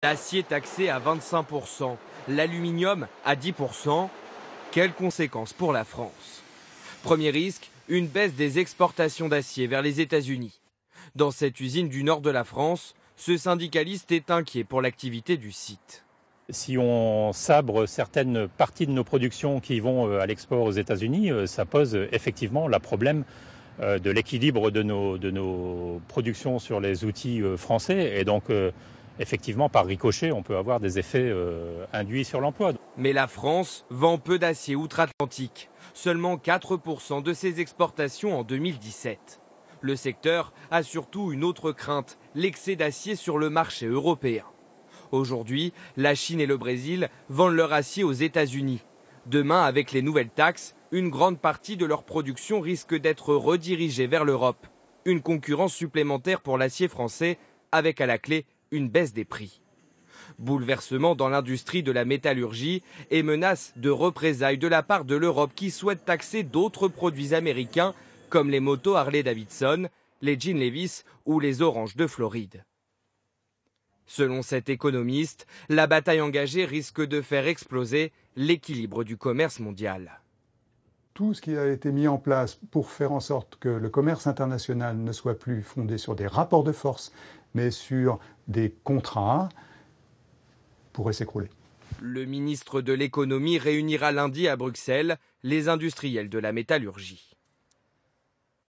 L'acier taxé à 25%, l'aluminium à 10%. Quelles conséquences pour la France? Premier risque, une baisse des exportations d'acier vers les États-Unis. Dans cette usine du nord de la France, ce syndicaliste est inquiet pour l'activité du site. Si on sabre certaines parties de nos productions qui vont à l'export aux États-Unis, ça pose effectivement le problème de l'équilibre de nos productions sur les outils français. Et donc, effectivement, par ricochet, on peut avoir des effets induits sur l'emploi. Mais la France vend peu d'acier outre-Atlantique, seulement 4% de ses exportations en 2017. Le secteur a surtout une autre crainte, l'excès d'acier sur le marché européen. Aujourd'hui, la Chine et le Brésil vendent leur acier aux États-Unis. Demain, avec les nouvelles taxes, une grande partie de leur production risque d'être redirigée vers l'Europe. Une concurrence supplémentaire pour l'acier français, avec à la clé une baisse des prix. Bouleversement dans l'industrie de la métallurgie et menace de représailles de la part de l'Europe qui souhaite taxer d'autres produits américains comme les motos Harley-Davidson, les jeans Levi's ou les oranges de Floride. Selon cet économiste, la bataille engagée risque de faire exploser l'équilibre du commerce mondial. Tout ce qui a été mis en place pour faire en sorte que le commerce international ne soit plus fondé sur des rapports de force, mais sur des contrats, pourrait s'écrouler. Le ministre de l'économie réunira lundi à Bruxelles les industriels de la métallurgie.